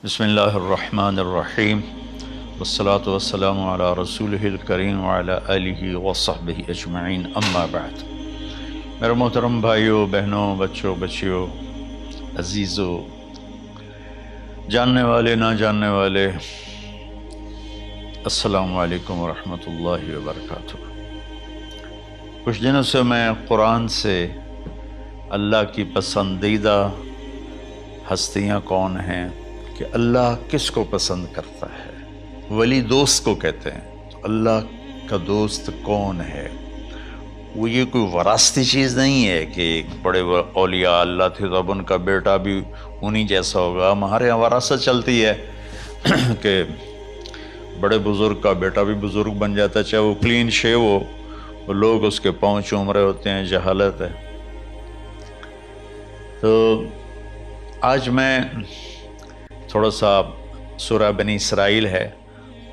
بسم اللہ الرحمن الرحیم والصلاة والسلام علی رسولہ الکریم وعلی آلہ وصحبہ اجمعین، اما بعد۔ میرے محترم بھائیوں، بہنوں، بچوں، بچیوں، عزیزوں، جاننے والے، نہ جاننے والے، السلام علیکم ورحمۃ اللہ وبرکاتہ۔ کچھ دنوں سے میں قرآن سے اللہ کی پسندیدہ ہستیاں کون ہیں، کہ اللہ کس کو پسند کرتا ہے، ولی دوست کو کہتے ہیں۔ تو اللہ کا دوست کون ہے؟ وہ یہ کوئی وراثتی چیز نہیں ہے کہ ایک بڑے اولیاء اللہ تھے تو اب ان کا بیٹا بھی انہی جیسا ہوگا۔ ہمارے یہاں وراثت چلتی ہے کہ بڑے بزرگ کا بیٹا بھی بزرگ بن جاتا ہے، چاہے وہ کلین شیو ہو، وہ لوگ اس کے پاؤں چوم رہے ہوتے ہیں، جہالت ہے۔ تو آج میں تھوڑا سا سورہ بنی اسرائیل ہے،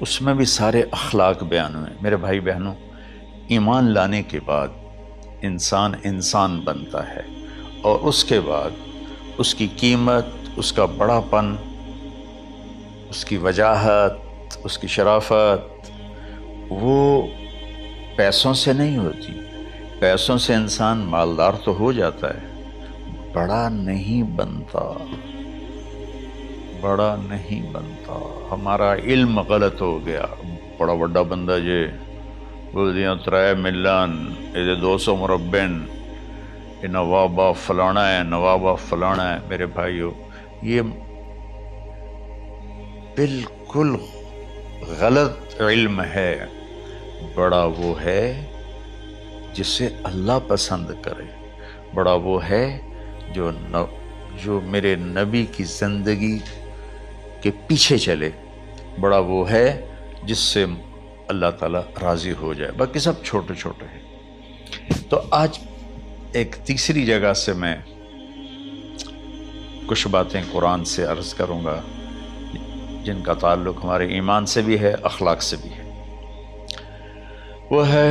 اس میں بھی سارے اخلاق بیان ہوئے۔ میرے بھائی بہنوں، ایمان لانے کے بعد انسان بنتا ہے، اور اس کے بعد اس کی قیمت، اس کا بڑا پن، اس کی وجاہت، اس کی شرافت وہ پیسوں سے نہیں ہوتی۔ پیسوں سے انسان مالدار تو ہو جاتا ہے، بڑا نہیں بنتا، بڑا نہیں بنتا۔ ہمارا علم غلط ہو گیا۔ بڑا بڑا بندہ جے بول دیا 3 ملین، یہ 200 مربع، یہ نوابہ فلانا ہے، نوابہ فلانا ہے۔ میرے بھائیو، یہ بالکل غلط علم ہے۔ بڑا وہ ہے جسے اللہ پسند کرے، بڑا وہ ہے جو میرے نبی کی زندگی کے پیچھے چلے، بڑا وہ ہے جس سے اللہ تعالیٰ راضی ہو جائے، باقی سب چھوٹے چھوٹے ہیں۔ تو آج ایک تیسری جگہ سے میں کچھ باتیں قرآن سے عرض کروں گا جن کا تعلق ہمارے ایمان سے بھی ہے، اخلاق سے بھی ہے۔ وہ ہے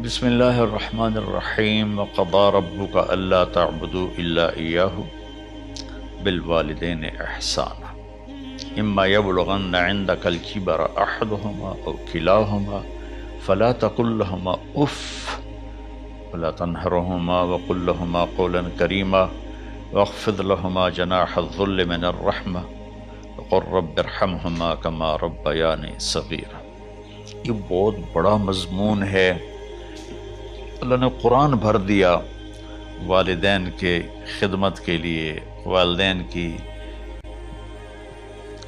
بسم اللہ الرحمن الرحیم، وَقَضَىٰ رَبُّكَ أَلَّا تَعْبُدُوا إِلَّا إِيَّاهُ بِالْوَالِدَيْنِ إِحْسَانًا إِمَّا يَبْلُغَنَّ عِندَكَ الْكِبَرَ أَحَدُهُمَا أَوْ كِلَاهُمَا فَلَا تَقُل لَّهُمَا أُفٍّ وَلَا تَنْهَرْهُمَا وَقُل لَّهُمَا قَوْلًا كَرِيمًا وَاخْفِضْ لَهُمَا جَنَاحَ الذُّلِّ مِنَ الرَّحْمَةِ وَقُل رَّبِّ ارْحَمْهُمَا كَمَا رَبَّيَانِي صَغِيرًا۔ یہ بہت بڑا مضمون ہے۔ اللہ نے قرآن بھر دیا والدین کے خدمت کے لیے، والدین کی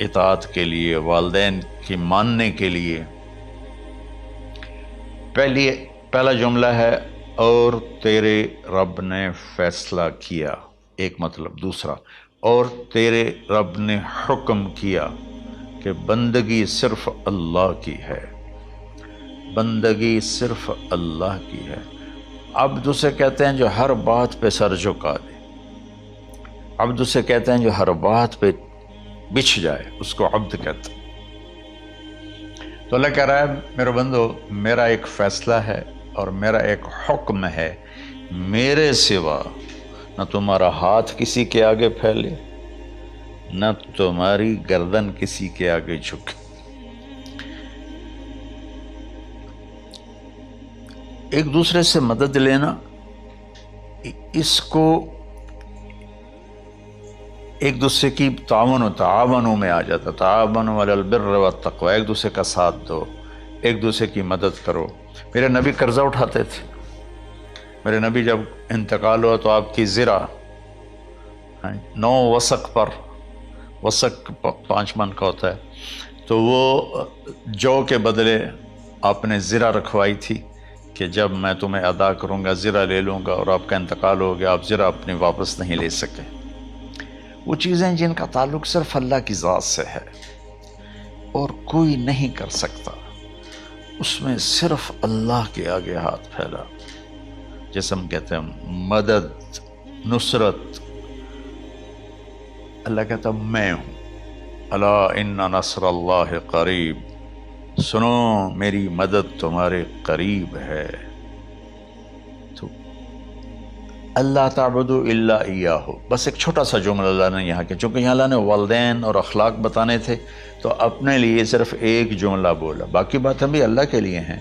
اطاعت کے لیے، والدین کی ماننے کے لیے۔ پہلا جملہ ہے اور تیرے رب نے فیصلہ کیا، ایک مطلب۔ دوسرا، اور تیرے رب نے حکم کیا کہ بندگی صرف اللہ کی ہے، بندگی صرف اللہ کی ہے۔ عبد اسے کہتے ہیں جو ہر بات پہ سر جھکا دے، عبد اسے کہتے ہیں جو ہر بات پہ بچھ جائے، اس کو عبد کہتے ہیں۔ تو اللہ کہہ رہا ہے میرے بندو، میرا ایک فیصلہ ہے اور میرا ایک حکم ہے، میرے سوا نہ تمہارا ہاتھ کسی کے آگے پھیلے، نہ تمہاری گردن کسی کے آگے جھکے۔ ایک دوسرے سے مدد لینا، اس کو ایک دوسرے کی تعاونوں میں آ جاتا۔ تعاونوا علی البر والتقوی، ایک دوسرے کا ساتھ دو، ایک دوسرے کی مدد کرو۔ میرے نبی قرضہ اٹھاتے تھے۔ میرے نبی جب انتقال ہوا تو آپ کی زرہ 9 وسق پر، وسق 5 من کا ہوتا ہے، تو وہ جو کے بدلے آپ نے زرہ رکھوائی تھی کہ جب میں تمہیں ادا کروں گا زرہ لے لوں گا، اور آپ کا انتقال ہو گیا، آپ زرہ اپنی واپس نہیں لے سکے۔ وہ چیزیں جن کا تعلق صرف اللہ کی ذات سے ہے اور کوئی نہیں کر سکتا، اس میں صرف اللہ کے آگے ہاتھ پھیلا، جیسے ہم کہتے ہیں مدد، نصرت۔ اللہ کہتا میں ہوں، الا ان نصر اللہ قریب، سنو میری مدد تمہارے قریب ہے۔ تو اللہ تعبدوا الا ایاہ، بس ایک چھوٹا سا جملہ اللہ نے یہاں کیا، چونکہ یہاں اللہ نے والدین اور اخلاق بتانے تھے تو اپنے لیے صرف ایک جملہ بولا، باقی باتیں بھی اللہ کے لیے ہیں،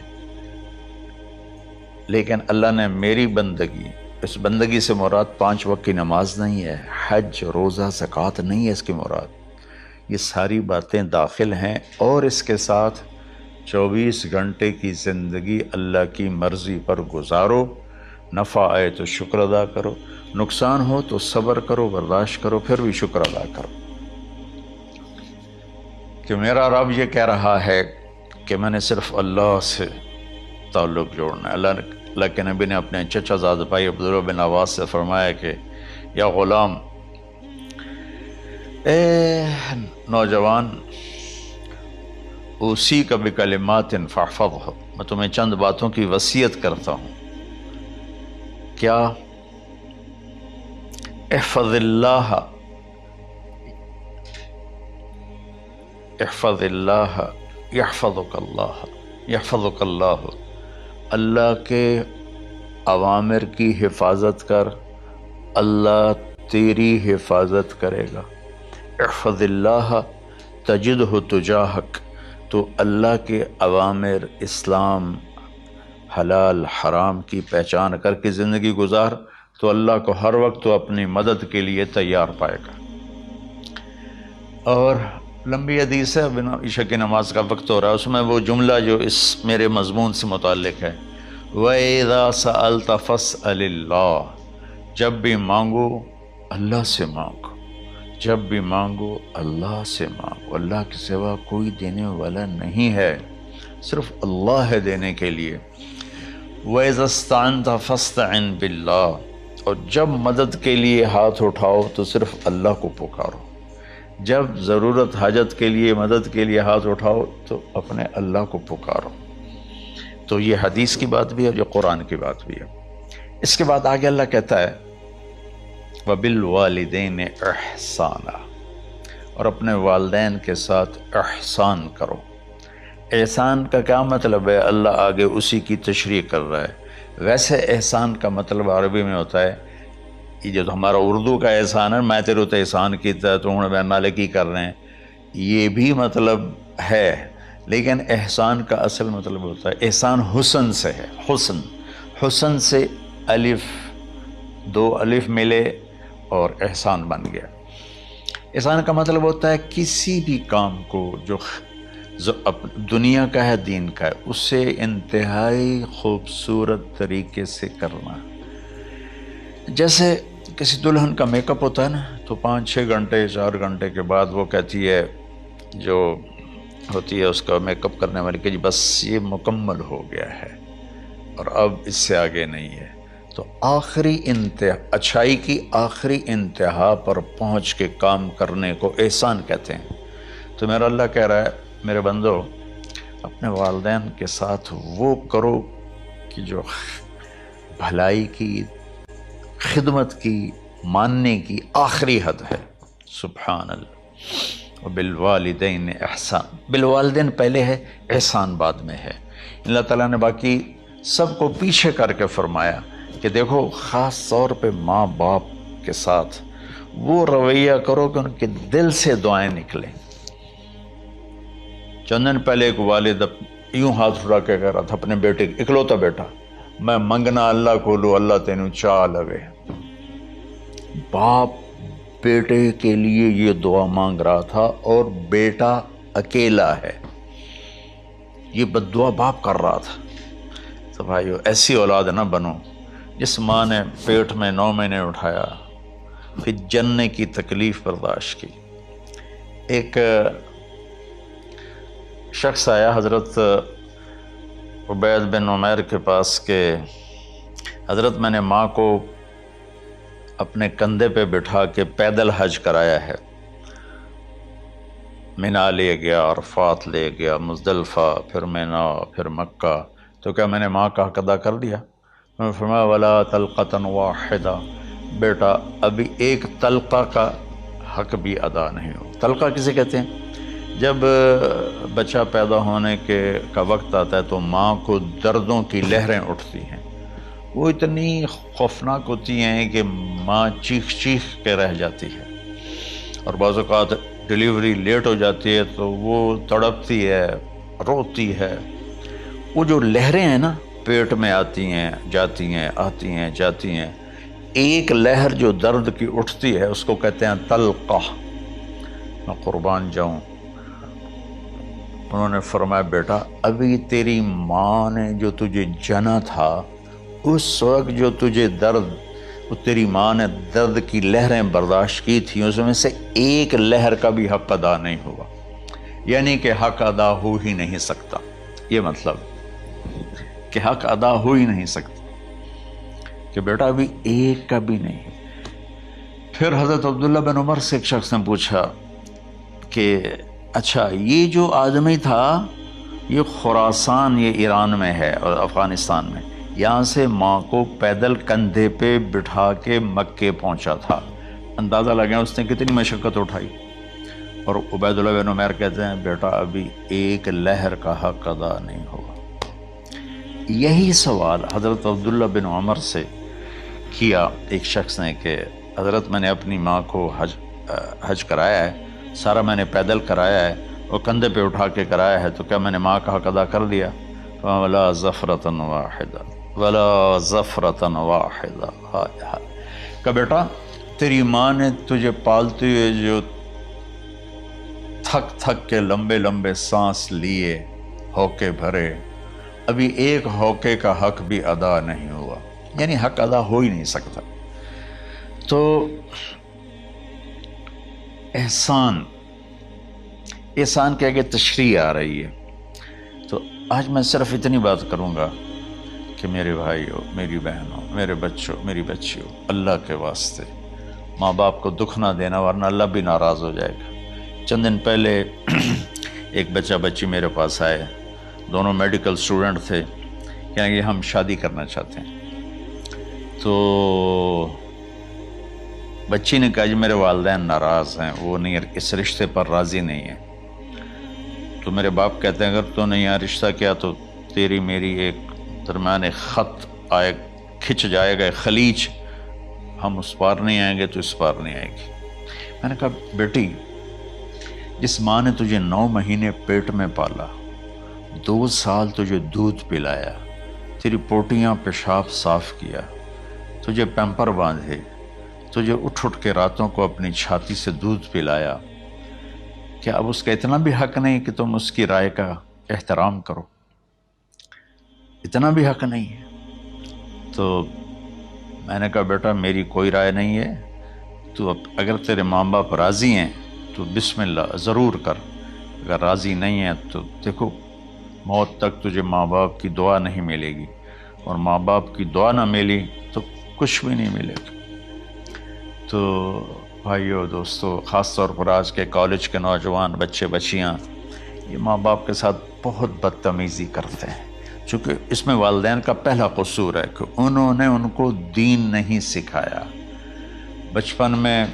لیکن اللہ نے میری بندگی، اس بندگی سے مراد 5 وقت کی نماز نہیں ہے، حج، روزہ، زکوٰۃ نہیں ہے اس کی مراد، یہ ساری باتیں داخل ہیں، اور اس کے ساتھ 24 گھنٹے کی زندگی اللہ کی مرضی پر گزارو، نفع آئے تو شکر ادا کرو، نقصان ہو تو صبر کرو، برداشت کرو، پھر بھی شکر ادا کرو، کہ میرا رب یہ کہہ رہا ہے کہ میں نے صرف اللہ سے تعلق جوڑنا ہے۔ اللہ کے نبی نے اپنے چچا زاد بھائی عبداللہ بن عباس سے فرمایا کہ یا غلام، اے نوجوان، اوصیک بکلمات فاحفظها، میں تمہیں چند باتوں کی وصیت کرتا ہوں، کیا؟ احفظ اللہ، احفظ اللہ یحفظک اللہ، یحفظک اللہ، اللہ کے اوامر کی حفاظت کر، اللہ تیری حفاظت کرے گا۔ احفظ اللہ تجدہ تجاہک، تو اللہ کے اوامر، اسلام، حلال حرام کی پہچان کر کے زندگی گزار تو اللہ کو ہر وقت تو اپنی مدد کے لیے تیار پائے گا۔ اور لمبی حدیث ہے، عشاء کی نماز کا وقت ہو رہا ہے، اس میں وہ جملہ جو اس میرے مضمون سے متعلق ہے، وَإِذَا سَأَلْتَ فَاسْأَلِ اللَّهِ، جب بھی مانگو اللہ سے مانگو، جب بھی مانگو اللہ سے مانگو، اللہ کے سوا کوئی دینے والا نہیں ہے، صرف اللہ ہے دینے کے لیے۔ وَإِذَا اسْتَعَنْتَ فَاسْتَعِنْ بِاللَّهِ، اور جب مدد کے لیے ہاتھ اٹھاؤ تو صرف اللہ کو پکارو، جب ضرورت حاجت کے لیے، مدد کے لیے ہاتھ اٹھاؤ تو اپنے اللہ کو پکارو۔ تو یہ حدیث کی بات بھی ہے، جو قرآن کی بات بھی ہے۔ اس کے بعد آگے اللہ کہتا ہے وَبِالْوَالِدَيْنِ إِحْسَانًا، اور اپنے والدین کے ساتھ احسان کرو۔ احسان کا کیا مطلب ہے؟ اللہ آگے اسی کی تشریح کر رہا ہے۔ ویسے احسان کا مطلب عربی میں ہوتا ہے، یہ جو ہمارا اردو کا احسان ہے، میں تیرے تو احسان کیتا ہے تو ہوں میں نالے کی کر رہے ہیں، یہ بھی مطلب ہے، لیکن احسان کا اصل مطلب ہوتا ہے، احسان حسن سے ہے، حسن، حسن سے الف، 2 الف ملے اور احسان بن گیا۔ احسان کا مطلب ہوتا ہے کسی بھی کام کو جو دنیا کا ہے، دین کا ہے، اسے انتہائی خوبصورت طریقے سے کرنا۔ جیسے کسی دلہن کا میک اپ ہوتا ہے نا، تو 5-6 گھنٹے 4 گھنٹے کے بعد وہ کہتی ہے، جو ہوتی ہے اس کا میک اپ کرنے والی، کہ جی بس یہ مکمل ہو گیا ہے اور اب اس سے آگے نہیں ہے۔ تو آخری انتہا، اچھائی کی آخری انتہا پر پہنچ کے کام کرنے کو احسان کہتے ہیں۔ تو میرا اللہ کہہ رہا ہے، میرے بندو، اپنے والدین کے ساتھ وہ کرو کہ جو بھلائی کی، خدمت کی، ماننے کی آخری حد ہے۔ سبحان اللہ۔ وبالوالدین احسان، بالوالدین پہلے ہے، احسان بعد میں ہے۔ اللہ تعالیٰ نے باقی سب کو پیچھے کر کے فرمایا کہ دیکھو، خاص طور پہ ماں باپ کے ساتھ وہ رویہ کرو کہ ان کے دل سے دعائیں نکلیں۔ چند دن پہلے ایک والد یوں ہاتھ اٹھا کے کہہ رہا تھا اپنے بیٹے، اکلوتا بیٹا، میں منگنا اللہ کو لو، اللہ تینوں چاہ لگے۔ باپ بیٹے کے لیے یہ دعا مانگ رہا تھا، اور بیٹا اکیلا ہے، یہ بد دعا باپ کر رہا تھا۔ تو بھائیو، ایسی اولاد نہ بنو جس ماں نے پیٹ میں 9 مہینے اٹھایا، پھر جننے کی تکلیف برداشت کی۔ ایک شخص آیا حضرت عبید بن عمیر کے پاس کہ حضرت، میں نے ماں کو اپنے کندھے پہ بٹھا کے پیدل حج کرایا ہے، مینا لے گیا، عرفات لے گیا، مزدلفہ، پھر مینا، پھر مکہ، تو کیا میں نے ماں کا حق ادا کر دیا؟ میں نے فرمایا ولا تلقۃ واحدہ، بیٹا ابھی ایک تلقہ کا حق بھی ادا نہیں ہو۔ تلقہ کسے کہتے ہیں؟ جب بچہ پیدا ہونے کا وقت آتا ہے تو ماں کو دردوں کی لہریں اٹھتی ہیں، وہ اتنی خوفناک ہوتی ہیں کہ ماں چیخ چیخ کے رہ جاتی ہے، اور بعض اوقات ڈیلیوری لیٹ ہو جاتی ہے تو وہ تڑپتی ہے، روتی ہے۔ وہ جو لہریں ہیں نا پیٹ میں آتی ہیں جاتی ہیں، آتی ہیں جاتی ہیں، ایک لہر جو درد کی اٹھتی ہے اس کو کہتے ہیں طلقہ۔ میں قربان جاؤں، انہوں نے فرمایا بیٹا ابھی تیری ماں نے جو تجھے جنا تھا اس وقت جو تجھے درد، وہ تیری ماں نے درد کی لہریں برداشت کی تھیں، اس میں سے ایک لہر کا بھی حق ادا نہیں ہوا، یعنی کہ حق ادا ہو ہی نہیں سکتا۔ یہ مطلب کہ حق ادا ہو ہی نہیں سکتا، کہ بیٹا ابھی ایک کا بھی نہیں۔ پھر حضرت عبداللہ بن عمر سے ایک شخص نے پوچھا کہ اچھا یہ جو آدمی تھا یہ خراسان، یہ ایران میں ہے اور افغانستان میں، یہاں سے ماں کو پیدل کندھے پہ بٹھا کے مکے پہنچا تھا، اندازہ لگا اس نے کتنی مشقت اٹھائی۔ اور عبید اللہ بن عمیر کہتے ہیں بیٹا ابھی ایک لہر کا حق ادا نہیں ہوگا۔ یہی سوال حضرت عبداللہ بن عمر سے کیا ایک شخص نے کہ حضرت میں نے اپنی ماں کو حج کرایا ہے، سارا میں نے پیدل کرایا ہے اور کندھے پہ اٹھا کے کرایا ہے، تو کیا میں نے ماں کا حق ادا کر دیا؟ وَلَا زَفْرَةً وَاحِدًا وَلَا زَفْرَةً وَاحِدًا۔ کہ بیٹا تیری ماں نے تجھے پالتے ہوئے جو تھک تھک کے لمبے لمبے سانس لیے، ہوکے بھرے، ابھی ایک ہوکے کا حق بھی ادا نہیں ہوا، یعنی حق ادا ہو ہی نہیں سکتا۔ تو احسان کے آگے تشریح آ رہی ہے۔ تو آج میں صرف اتنی بات کروں گا کہ میرے بھائیوں، میری بہنوں، میرے بچوں، میری بچیوں، اللہ کے واسطے ماں باپ کو دکھ نہ دینا ورنہ اللہ بھی ناراض ہو جائے گا۔ چند دن پہلے ایک بچہ بچی میرے پاس آئے، دونوں میڈیکل اسٹوڈنٹ تھے، کہ ہم شادی کرنا چاہتے ہیں۔ تو بچی نے کہا جی میرے والدین ناراض ہیں، وہ نہیں، اس رشتے پر راضی نہیں ہیں۔ تو میرے باپ کہتے ہیں اگر تو نے یہاں رشتہ کیا تو تیری میری ایک درمیان ایک خط آئے، کھچ جائے گا، خلیج، ہم اس پار نہیں آئیں گے تو اس پار نہیں آئے گی۔ میں نے کہا بیٹی جس ماں نے تجھے 9 مہینے پیٹ میں پالا، 2 سال تجھے دودھ پلایا، تیری پوٹیاں پیشاب صاف کیا، تجھے پیمپر باندھے، تجھے اٹھ کے راتوں کو اپنی چھاتی سے دودھ پلایا، کیا اب اس کا اتنا بھی حق نہیں کہ تم اس کی رائے کا احترام کرو؟ اتنا بھی حق نہیں ہے؟ تو میں نے کہا بیٹا میری کوئی رائے نہیں ہے، تو اگر تیرے ماں باپ راضی ہیں تو بسم اللہ ضرور کر، اگر راضی نہیں ہیں تو دیکھو موت تک تجھے ماں باپ کی دعا نہیں ملے گی، اور ماں باپ کی دعا نہ ملی تو کچھ بھی نہیں ملے گا۔ تو بھائیو دوستو، خاص طور پر آج کے کالج کے نوجوان بچے بچیاں یہ ماں باپ کے ساتھ بہت بدتمیزی کرتے ہیں، چونکہ اس میں والدین کا پہلا قصور ہے کہ انہوں نے ان کو دین نہیں سکھایا۔ بچپن میں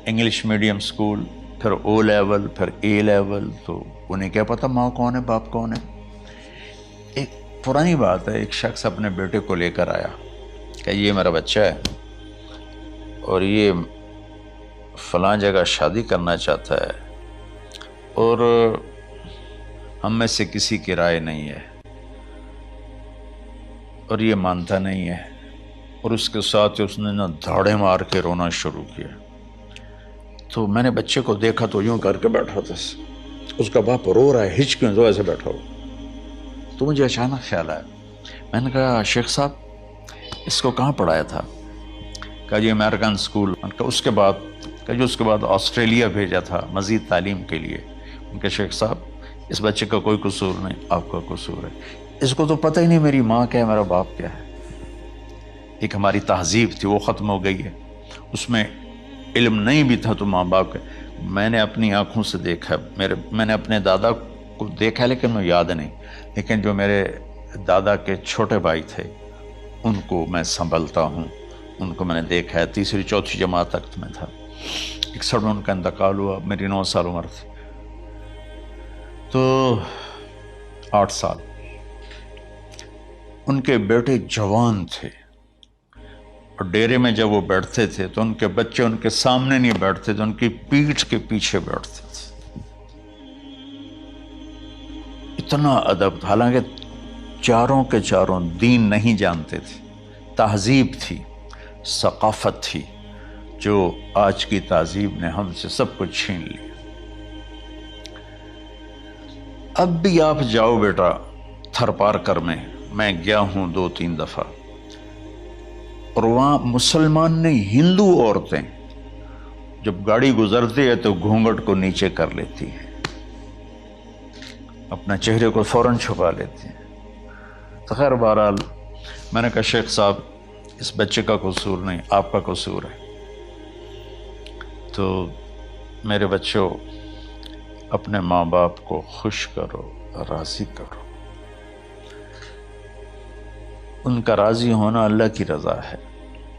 انگلش میڈیم سکول، پھر او لیول، پھر اے لیول، تو انہیں کیا پتہ ماں کون ہے باپ کون ہے۔ ایک پرانی بات ہے، ایک شخص اپنے بیٹے کو لے کر آیا کہ یہ میرا بچہ ہے اور یہ فلاں جگہ شادی کرنا چاہتا ہے اور ہم میں سے کسی کی رائے نہیں ہے اور یہ مانتا نہیں ہے، اور اس کے ساتھ اس نے نا دھاڑے مار کے رونا شروع کیا۔ تو میں نے بچے کو دیکھا تو یوں کر کے بیٹھا تھا، اس کا باپ رو رہا ہے، ہچ کیوں تو ایسے بیٹھا ہو۔ تو مجھے اچانک خیال آیا، میں نے کہا شیخ صاحب اس کو کہاں پڑھایا تھا؟ کہا جی امریکن اسکول۔ اس کے بعد کہ جو اس کے بعد آسٹریلیا بھیجا تھا مزید تعلیم کے لیے۔ ان کے شیخ صاحب اس بچے کا کوئی قصور نہیں، آپ کا قصور ہے، اس کو تو پتہ ہی نہیں میری ماں کیا ہے میرا باپ کیا ہے۔ ایک ہماری تہذیب تھی وہ ختم ہو گئی ہے، اس میں علم نہیں بھی تھا تو ماں باپ کا۔ میں نے اپنی آنکھوں سے دیکھا، میں نے اپنے دادا کو دیکھا لیکن مجھے یاد نہیں، لیکن جو میرے دادا کے چھوٹے بھائی تھے ان کو میں سنبھلتا ہوں، ان کو میں نے دیکھا ہے، 3ری 4تھی جماعت تک میں تھا، 61 میں ان کا انتقال ہوا، میری 9 سال عمر تھی، تو 8 سال۔ ان کے بیٹے جوان تھے، اور ڈیرے میں جب وہ بیٹھتے تھے تو ان کے بچے ان کے سامنے نہیں بیٹھتے تھے، ان کی پیٹھ کے پیچھے بیٹھتے تھے۔ اتنا ادب، حالانکہ چاروں کے چاروں دین نہیں جانتے تھے، تہذیب تھی، ثقافت تھی، جو آج کی تہذیب نے ہم سے سب کچھ چھین لیا۔ اب بھی آپ جاؤ بیٹا تھر پار کر میں گیا ہوں 2-3 دفعہ، اور وہاں مسلمان نہیں، ہندو عورتیں جب گاڑی گزرتی ہے تو گھونگھٹ کو نیچے کر لیتی ہیں، اپنا چہرے کو فوراً چھپا لیتی ہیں۔ تو خیر بہرحال میں نے کہا شیخ صاحب اس بچے کا قصور نہیں، آپ کا قصور ہے، تو میرے بچوں اپنے ماں باپ کو خوش کرو، راضی کرو۔ ان کا راضی ہونا اللہ کی رضا ہے۔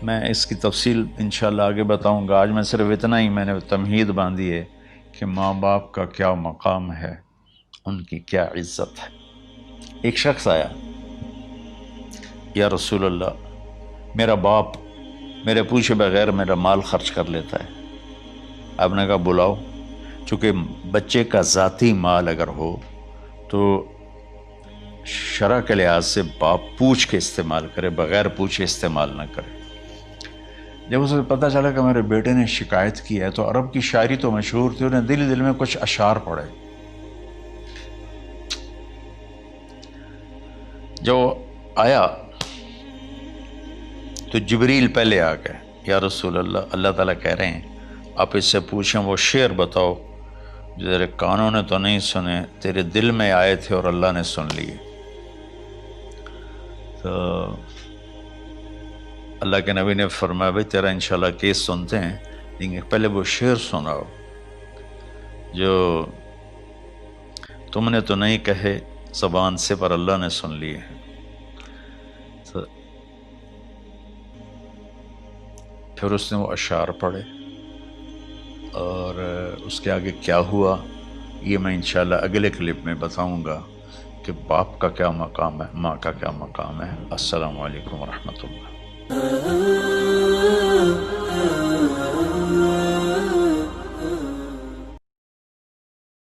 میں اس کی تفصیل انشاءاللہ آگے بتاؤں گا، آج میں صرف اتنا ہی میں نے تمہید باندھی ہے کہ ماں باپ کا کیا مقام ہے، ان کی کیا عزت ہے۔ ایک شخص آیا، یا رسول اللہ میرا باپ میرے پوچھے بغیر میرا مال خرچ کر لیتا ہے۔ آپ نے کہا بلاؤ، چونکہ بچے کا ذاتی مال اگر ہو تو شرع کے لحاظ سے باپ پوچھ کے استعمال کرے، بغیر پوچھے استعمال نہ کرے۔ جب اسے پتہ چلا کہ میرے بیٹے نے شکایت کی ہے، تو عرب کی شاعری تو مشہور تھی، انہیں دل میں کچھ اشعار پڑھے۔ جو آیا تو جبریل پہلے آ گئے، یا رسول اللہ اللہ تعالیٰ کہہ رہے ہیں آپ اس سے پوچھیں وہ شعر بتاؤ جو تیرے کانوں نے تو نہیں سنے، تیرے دل میں آئے تھے اور اللہ نے سن لیے۔ تو اللہ کے نبی نے فرمایا بھائی تیرا انشاءاللہ کیس سنتے ہیں، لیکن پہلے وہ شعر سناؤ جو تم نے تو نہیں کہے زبان سے پر اللہ نے سن لیے ہیں۔ تو پھر اس نے وہ اشعار پڑھے، اور اس کے آگے کیا ہوا یہ میں انشاءاللہ اگلے کلپ میں بتاؤں گا کہ باپ کا کیا مقام ہے، ماں کا کیا مقام ہے۔ السلام علیکم ورحمۃ اللہ۔